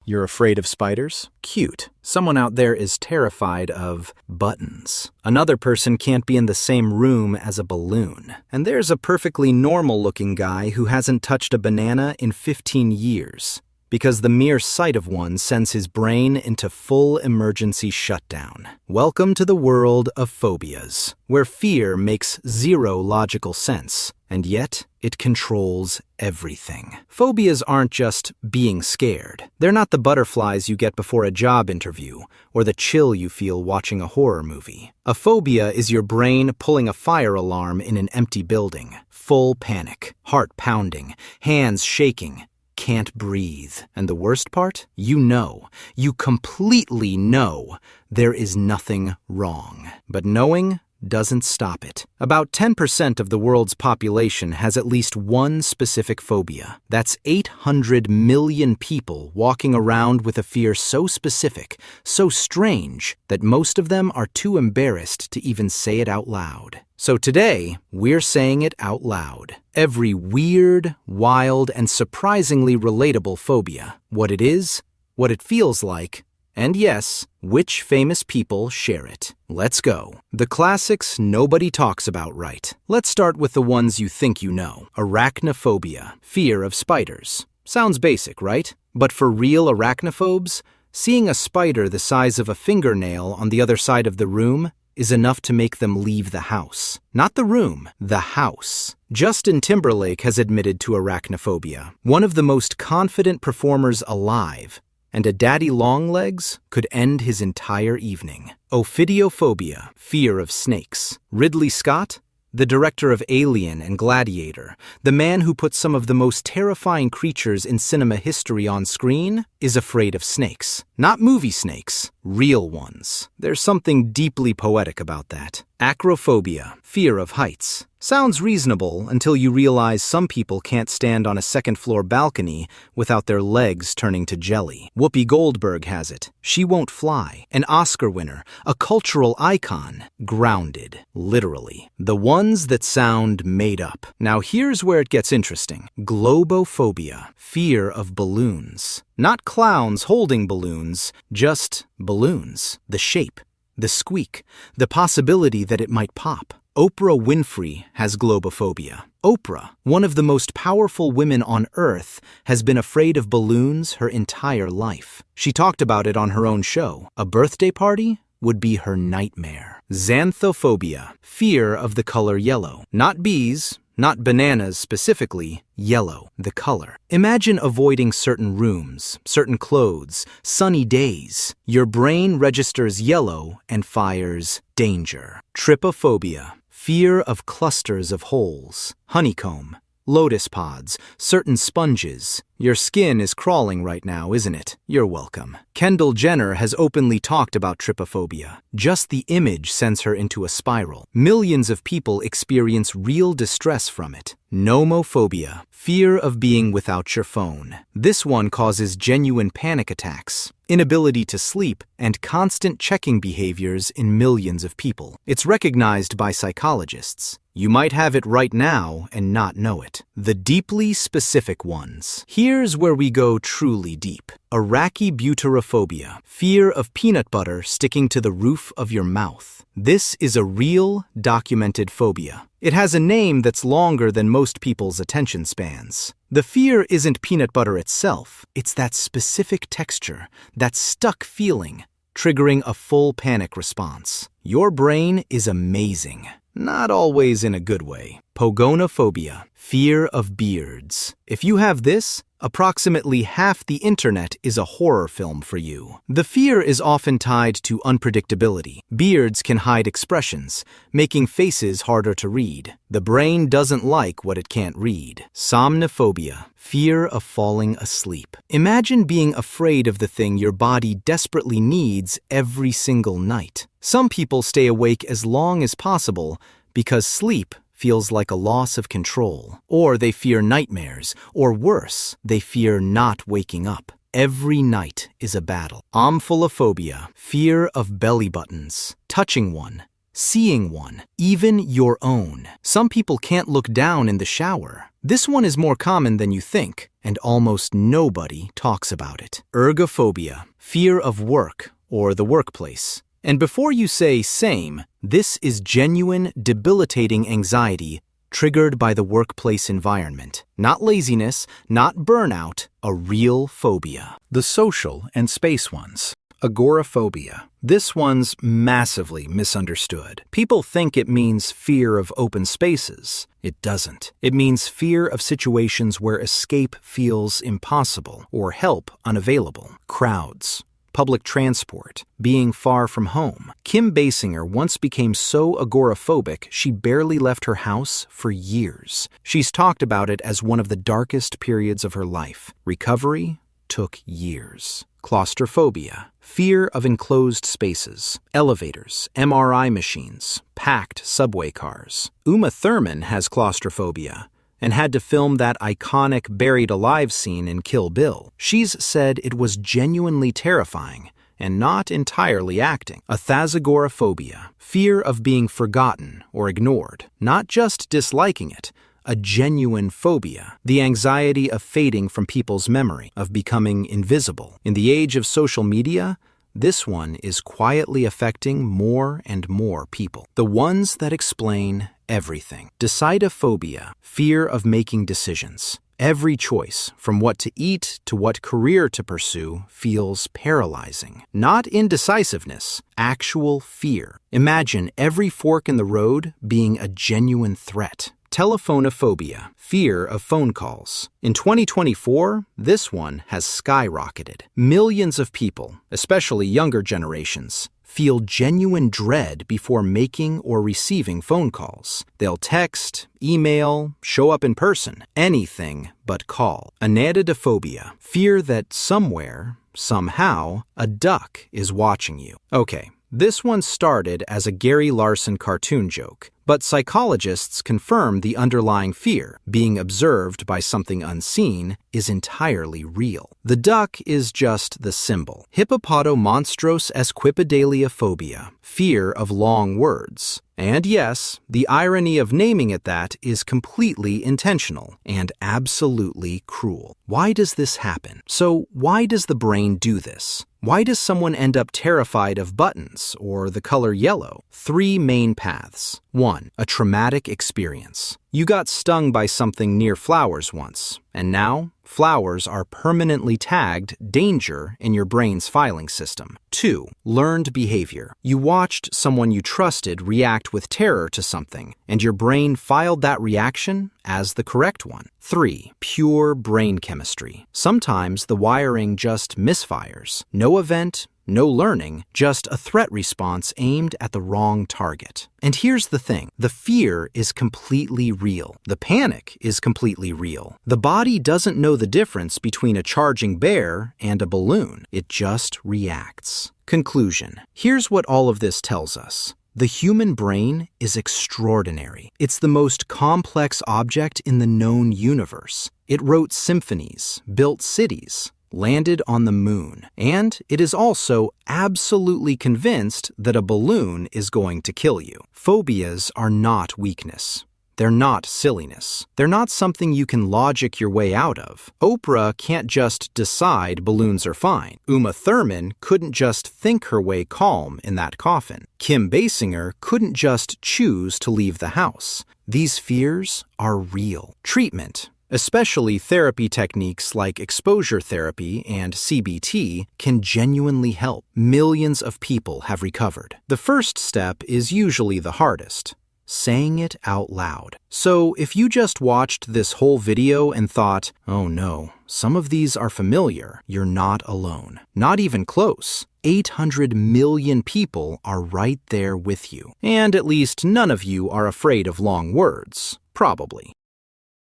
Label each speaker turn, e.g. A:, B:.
A: You're afraid of spiders? Cute. Someone out there is terrified of buttons. Another person can't be in the same room as a balloon. And there's a perfectly normal-looking guy who hasn't touched a banana in 15 years. Because the mere sight of one sends his brain into full emergency shutdown. Welcome to the world of phobias, where fear makes zero logical sense, and yet it controls everything. Phobias aren't just being scared. They're not the butterflies you get before a job interview, or the chill you feel watching a horror movie. A phobia is your brain pulling a fire alarm in an empty building. Full panic, heart pounding, hands shaking. Can't breathe. And the worst part? You completely know there is nothing wrong. But knowing doesn't stop it. About 10% of the world's population has at least one specific phobia. That's 800 million people walking around with a fear so specific, so strange, that most of them are too embarrassed to even say it out loud. So today, we're saying it out loud. Every weird, wild, and surprisingly relatable phobia. What it is, what it feels like, and yes, which famous people share it. Let's go. The classics nobody talks about, right? Let's start with the ones you think you know. Arachnophobia, fear of spiders. Sounds basic, right? But for real arachnophobes, seeing a spider the size of a fingernail on the other side of the room is enough to make them leave the house. Not the room, the house. Justin Timberlake has admitted to arachnophobia, one of the most confident performers alive, and a daddy longlegs could end his entire evening. Ophidiophobia, fear of snakes. Ridley Scott, the director of Alien and Gladiator, the man who put some of the most terrifying creatures in cinema history on screen, is afraid of snakes. Not movie snakes, real ones. There's something deeply poetic about that. Acrophobia, fear of heights. Sounds reasonable until you realize some people can't stand on a second-floor balcony without their legs turning to jelly. Whoopi Goldberg has it. She won't fly. An Oscar winner, a cultural icon. Grounded, literally. The ones that sound made up. Now here's where it gets interesting. Globophobia, fear of balloons. Not clowns holding balloons, just balloons. The shape, the squeak, the possibility that it might pop. Oprah Winfrey has globophobia. Oprah, one of the most powerful women on earth, has been afraid of balloons her entire life. She talked about it on her own show. A birthday party would be her nightmare. Xanthophobia, fear of the color yellow. Not bees, not bananas specifically, yellow, the color. Imagine avoiding certain rooms, certain clothes, sunny days. Your brain registers yellow and fires danger. Trypophobia, fear of clusters of holes, honeycomb, lotus pods, certain sponges. Your skin is crawling right now, isn't it? You're welcome. Kendall Jenner has openly talked about trypophobia. Just the image sends her into a spiral. Millions of people experience real distress from it. Nomophobia, fear of being without your phone. This one causes genuine panic attacks, inability to sleep, and constant checking behaviors in millions of people. It's recognized by psychologists. You might have it right now and not know it. The deeply specific ones. Here's where we go truly deep. Arachibutyrophobia, fear of peanut butter sticking to the roof of your mouth. This is a real, documented phobia. It has a name that's longer than most people's attention spans. The fear isn't peanut butter itself, it's that specific texture, that stuck feeling, triggering a full panic response. Your brain is amazing. Not always in a good way. Pogonophobia, fear of beards. If you have this, approximately half the internet is a horror film for you. The fear is often tied to unpredictability. Beards can hide expressions, making faces harder to read. The brain doesn't like what it can't read. Somnophobia, fear of falling asleep. Imagine being afraid of the thing your body desperately needs every single night. Some people stay awake as long as possible because sleep feels like a loss of control. Or they fear nightmares, or worse, they fear not waking up. Every night is a battle. Omphallophobia, fear of belly buttons. Touching one, seeing one, even your own. Some people can't look down in the shower. This one is more common than you think, and almost nobody talks about it. Ergophobia, fear of work or the workplace. And before you say same, this is genuine, debilitating anxiety triggered by the workplace environment. Not laziness, not burnout, a real phobia. The social and space ones. Agoraphobia. This one's massively misunderstood. People think it means fear of open spaces. It doesn't. It means fear of situations where escape feels impossible or help unavailable. Crowds. Public transport, being far from home. Kim Basinger once became so agoraphobic she barely left her house for years. She's talked about it as one of the darkest periods of her life. Recovery took years. Claustrophobia, fear of enclosed spaces, elevators, MRI machines, packed subway cars. Uma Thurman has claustrophobia and had to film that iconic buried alive scene in Kill Bill. She's said it was genuinely terrifying and not entirely acting. Athazagoraphobia, fear of being forgotten or ignored, not just disliking it, a genuine phobia, the anxiety of fading from people's memory, of becoming invisible. In the age of social media, this one is quietly affecting more and more people. The ones that explain everything. Decidophobia, fear of making decisions. Every choice, from what to eat to what career to pursue, feels paralyzing. Not indecisiveness, actual fear. Imagine every fork in the road being a genuine threat. Telephonophobia, fear of phone calls. In 2024, this one has skyrocketed. Millions of people, especially younger generations, feel genuine dread before making or receiving phone calls. They'll text, email, show up in person, anything but call. Anatidophobia, fear that somewhere, somehow, a duck is watching you. Okay, this one started as a Gary Larson cartoon joke, but psychologists confirm the underlying fear, being observed by something unseen, is entirely real. The duck is just the symbol. Hippopotomonstrosesquippedaliophobia, fear of long words. And yes, the irony of naming it that is completely intentional and absolutely cruel. Why does this happen? So why does the brain do this? Why does someone end up terrified of buttons or the color yellow? 3 main paths. 1. A traumatic experience. You got stung by something near flowers once, and now flowers are permanently tagged danger in your brain's filing system. 2. Learned behavior. You watched someone you trusted react with terror to something, and your brain filed that reaction as the correct one. 3. Pure brain chemistry. Sometimes the wiring just misfires. No event, no learning, just a threat response aimed at the wrong target. And here's the thing, the fear is completely real. The panic is completely real. The body doesn't know the difference between a charging bear and a balloon. It just reacts. Conclusion. Here's what all of this tells us. The human brain is extraordinary. It's the most complex object in the known universe. It wrote symphonies, built cities, landed on the moon, and it is also absolutely convinced that a balloon is going to kill you. Phobias are not weakness. They're not silliness. They're not something you can logic your way out of. Oprah can't just decide balloons are fine. Uma Thurman couldn't just think her way calm in that coffin. Kim Basinger couldn't just choose to leave the house. These fears are real. Treatment, especially therapy techniques like exposure therapy and CBT, can genuinely help. Millions of people have recovered. The first step is usually the hardest. Saying it out loud. So if you just watched this whole video and thought, oh no, some of these are familiar, you're not alone. Not even close. 800 million people are right there with you. And at least none of you are afraid of long words. Probably.